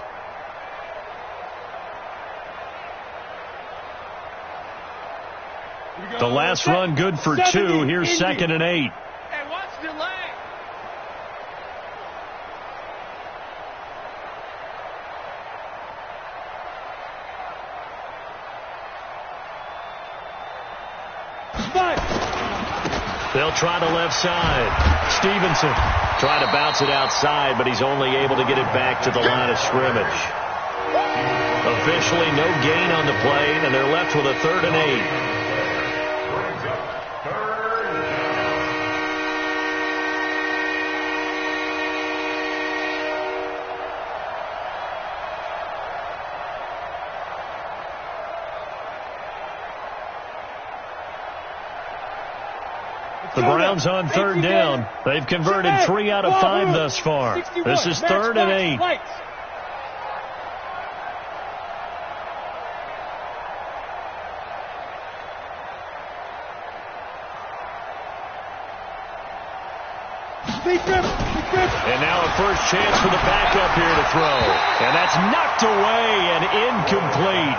The last run good for 2. Here's 2nd and 8. Hey, watch the leg. They'll try the left side. Stevenson trying to bounce it outside, but he's only able to get it back to the line of scrimmage. Officially no gain on the play, and they're left with a 3rd and 8. The Browns on 3rd down. They've converted 3 out of 5 thus far. This is 3rd and 8. And now a first chance for the backup here to throw. And that's knocked away and incomplete.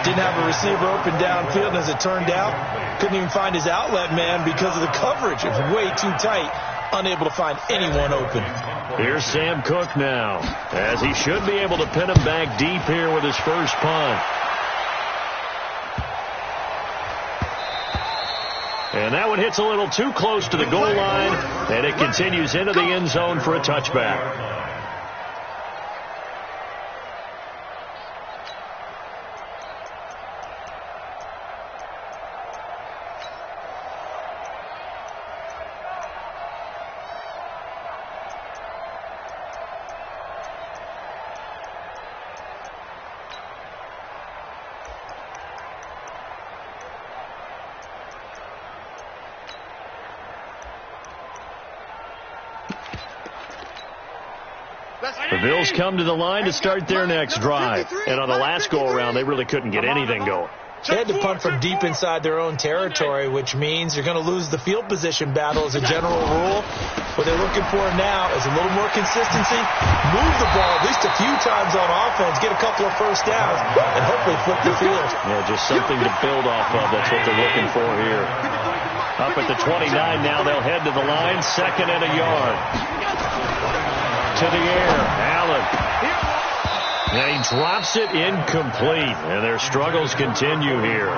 Didn't have a receiver open downfield, and as it turned out, couldn't even find his outlet man because of the coverage. It was way too tight, unable to find anyone open. Here's Sam Cook now, as he should be able to pin him back deep here with his first punt. And that one hits a little too close to the goal line, and it continues into the end zone for a touchback. The Bills come to the line to start their next drive. And on the last go-around, they really couldn't get anything going. They had to punt from deep inside their own territory, which means you're going to lose the field position battle as a general rule. What they're looking for now is a little more consistency, move the ball at least a few times on offense, get a couple of first downs, and hopefully flip the field. Yeah, just something to build off of. That's what they're looking for here. Up at the 29 now, they'll head to the line, 2nd and a yard. To the air, Allen. And he drops it incomplete. And their struggles continue here.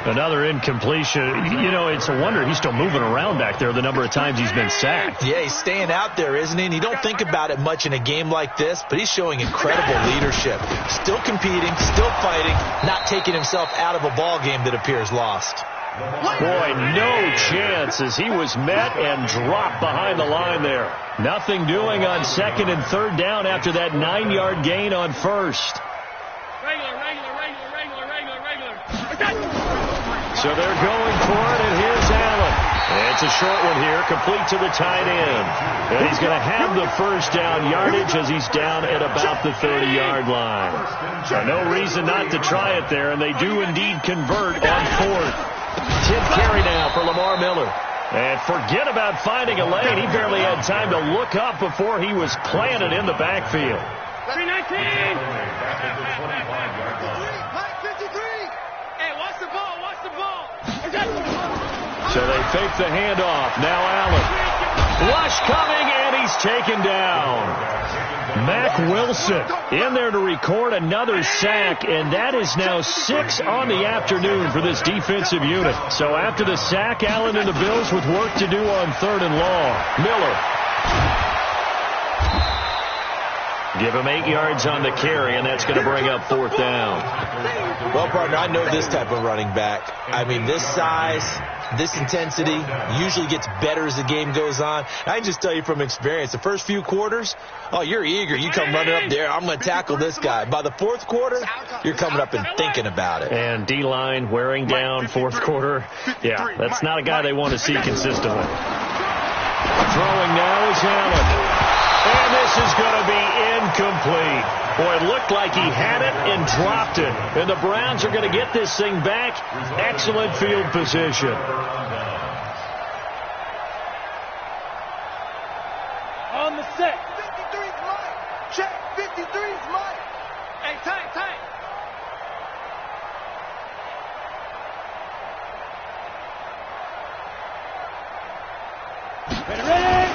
Another incompletion. You know, it's a wonder he's still moving around back there the number of times he's been sacked. Yeah, he's staying out there, isn't he? And you don't think about it much in a game like this, but he's showing incredible leadership. Still competing, still fighting, not taking himself out of a ball game that appears lost. Boy, no chance as he was met and dropped behind the line there. Nothing doing on 2nd and 3rd down after that 9-yard gain on 1st. Regular. So they're going for it, and here's Allen. And it's a short one here, complete to the tight end. And he's going to have the first down yardage as he's down at about the 30-yard line. So no reason not to try it there, and they do indeed convert on 4th. 10th carry now for Lamar Miller. And forget about finding a lane. He barely had time to look up before he was planted in the backfield. 319. Hey, watch the ball. So they fake the handoff. Now Allen. Rush coming, and he's taken down. Mack Wilson in there to record another sack, and that is now 6 on the afternoon for this defensive unit. So after the sack, Allen and the Bills with work to do on 3rd and long. Miller. Give him 8 yards on the carry, and that's going to bring up 4th down. Well, partner, I know this type of running back. I mean, this size, this intensity usually gets better as the game goes on. I can just tell you from experience, the first few quarters, oh, you're eager. You come running up there, I'm going to tackle this guy. By the 4th quarter, you're coming up and thinking about it. And D-line wearing down 4th quarter. Yeah, that's not a guy they want to see consistently. Throwing now is Allen. And this is going to be incomplete. Boy, it looked like he had it and dropped it. And the Browns are going to get this thing back. Excellent field position. On the set. 53's mine. Check. 53's mine. Hey, tight. Ready.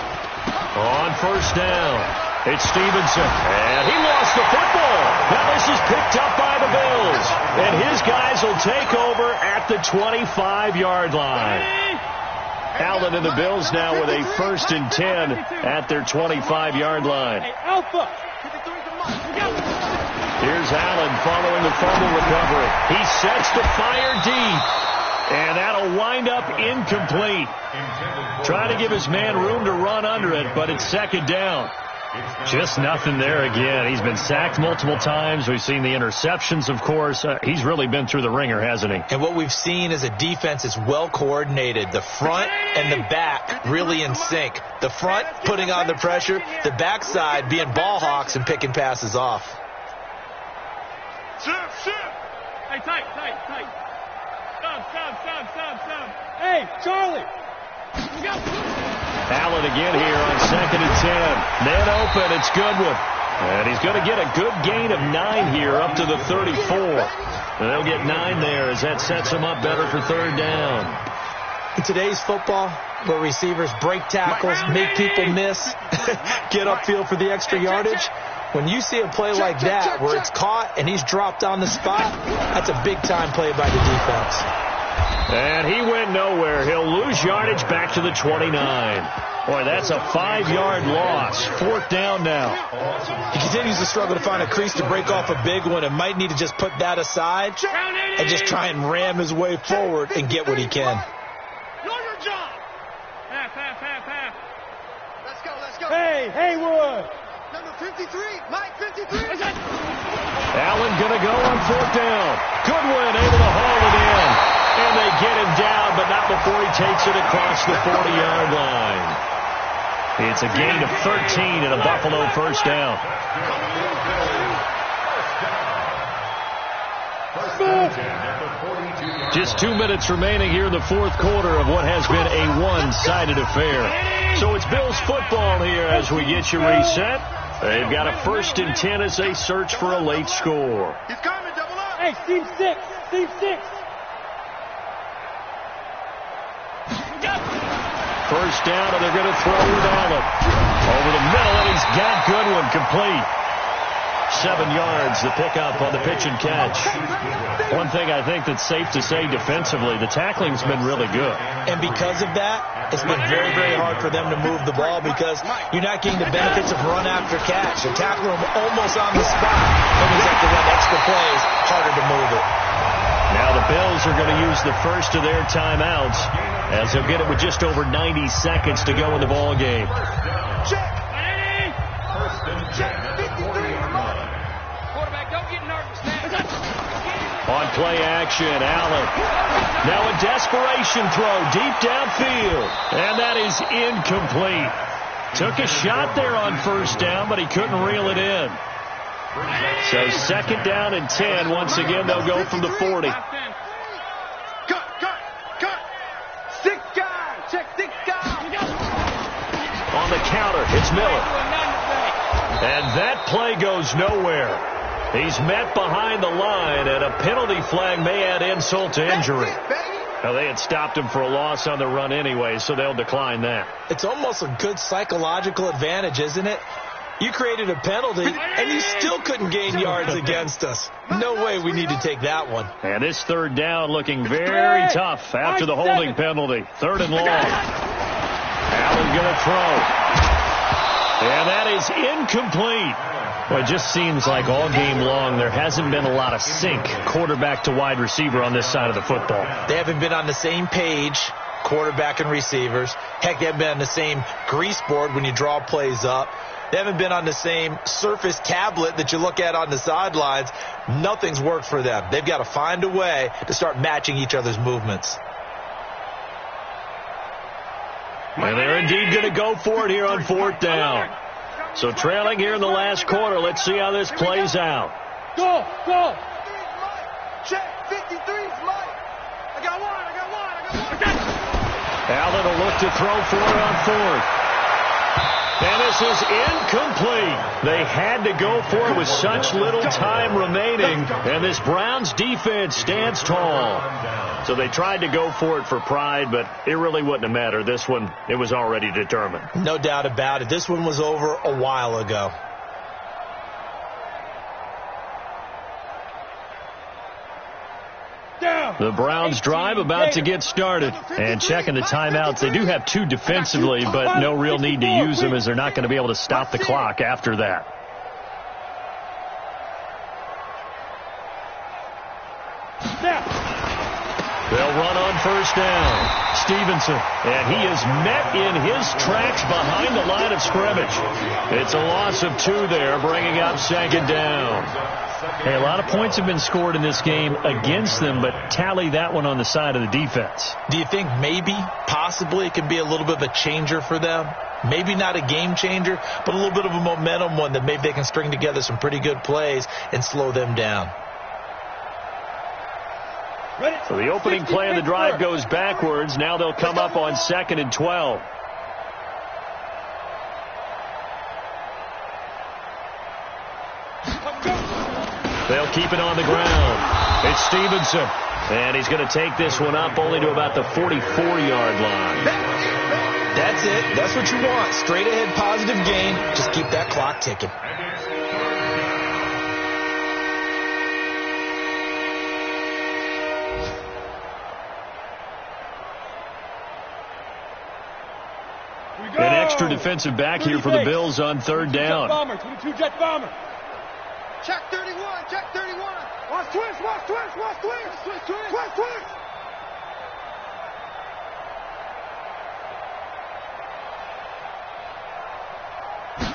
On 1st down, it's Stevenson. And he lost the football. Now this is picked up by the Bills. And his guys will take over at the 25-yard line. Allen and the Bills now with a 1st and 10 at their 25-yard line. Hey, Alpha. Here's Allen following the fumble recovery. He sets the fire deep. And that'll wind up incomplete. Trying to give his man room to run under it, but it's 2nd down. Just nothing there again. He's been sacked multiple times. We've seen the interceptions, of course. He's really been through the ringer, hasn't he? And what we've seen is a defense is well coordinated. The front and the back really in sync. The front putting on the pressure, the backside being ball hawks and picking passes off. Hey, tight. Stop. Hey, Charlie. Allen again here on 2nd and 10. Man open, it's Goodwin. And he's going to get a good gain of 9 here up to the 34. And they'll get 9 there as that sets him up better for third down. In today's football, where receivers break tackles, make people miss, get upfield for the extra yardage, when you see a play like that where it's caught and he's dropped on the spot, that's a big-time play by the defense. And he went nowhere. He'll lose yardage back to the 29. Boy, that's a 5-yard loss. Fourth down now. He continues to struggle to find a crease to break off a big one and might need to just put that aside and just try and ram his way forward and get what he can. Know your job. Half. Let's go. Hey, Haywood. Number 53, Mike 53. Allen going to go on fourth down. Goodwin able to haul it in. And they get him down, but not before he takes it across the 40-yard line. It's a gain of 13 and a Buffalo first down. Just 2 minutes remaining here in the fourth quarter of what has been a one-sided affair. So it's Bills football here as we get you reset. They've got a 1st and 10 as they search for a late score. He's coming, double up. Hey, Steve 6. First down, and they're going to throw with Allen. Over the middle, and he's got Goodwin complete. 7 yards, the pickup on the pitch and catch. One thing I think that's safe to say defensively, the tackling's been really good. And because of that, it's been very, very hard for them to move the ball because you're not getting the benefits of run after catch. They're tackling them almost on the spot. That means they have to run extra plays, harder to move it. Now the Bills are going to use the first of their timeouts as they'll get it with just over 90 seconds to go in the ball game. Check. Check. 53, Quarterback, don't get nervous, man. On play action, Allen. Now a desperation throw deep downfield. And that is incomplete. Took a shot there on first down, but he couldn't reel it in. So second down and 10. Once again, they'll go from the 40. Cut. 6 guys. Check 6 guys. On the counter, it's Miller. And that play goes nowhere. He's met behind the line, and a penalty flag may add insult to injury. Now, they had stopped him for a loss on the run anyway, so they'll decline that. It's almost a good psychological advantage, isn't it? You created a penalty, and you still couldn't gain yards against us. No way we need to take that one. And this third down looking very tough after the holding penalty. Third and long. Allen going to throw. And that is incomplete. Well, it just seems like all game long there hasn't been a lot of sync quarterback to wide receiver on this side of the football. They haven't been on the same page, quarterback and receivers. Heck, they haven't been on the same grease board when you draw plays up. They haven't been on the same surface tablet that you look at on the sidelines. Nothing's worked for them. They've got to find a way to start matching each other's movements. And they're indeed going to go for it here on fourth down. So trailing here in the last quarter. Let's see how this plays out. Go. Check. 53's Mike. I got one. Allen will look to throw for it on fourth. And this is incomplete. They had to go for it with such little time remaining. And this Browns defense stands tall. So they tried to go for it for pride, but it really wouldn't have mattered. This one, it was already determined. No doubt about it. This one was over a while ago. The Browns drive about to get started. And checking the timeouts, they do have 2 defensively, but no real need to use them as they're not going to be able to stop the clock after that. They'll run on first down. Stevenson, and he is met in his tracks behind the line of scrimmage. It's a loss of 2 there, bringing up second down. Hey, a lot of points have been scored in this game against them, but tally that one on the side of the defense. Do you think maybe, possibly, it can be a little bit of a changer for them? Maybe not a game changer, but a little bit of a momentum one that maybe they can string together some pretty good plays and slow them down. So the opening play of the drive goes backwards. Now they'll come up on 2nd and 12. They'll keep it on the ground. It's Stevenson. And he's going to take this one up only to about the 44-yard line. That's it. That's what you want. Straight ahead positive gain. Just keep that clock ticking. An extra defensive back here for the Bills on third down. 22 jet bomber. Check 31, check 31. Watch twist, watch twist, watch twist. Twist, twist, twist, twist.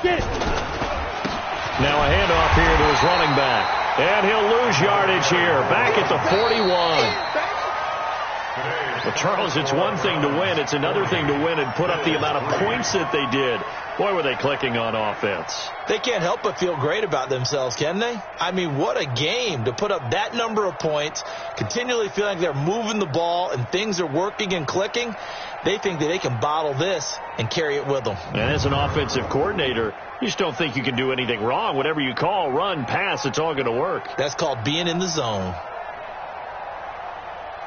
Get it. Now a handoff here to his running back. And he'll lose yardage here. Back at the 41. Well, Charles, it's one thing to win. It's another thing to win and put up the amount of points that they did. Boy, were they clicking on offense. They can't help but feel great about themselves, can they? I mean, what a game to put up that number of points, continually feeling like they're moving the ball and things are working and clicking. They think that they can bottle this and carry it with them. And as an offensive coordinator, you just don't think you can do anything wrong. Whatever you call, run, pass, it's all going to work. That's called being in the zone.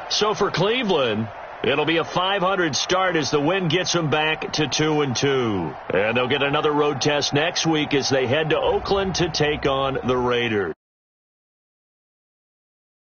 So for Cleveland, it'll be a 500 start as the win gets them back to 2-2. And they'll get another road test next week as they head to Oakland to take on the Raiders.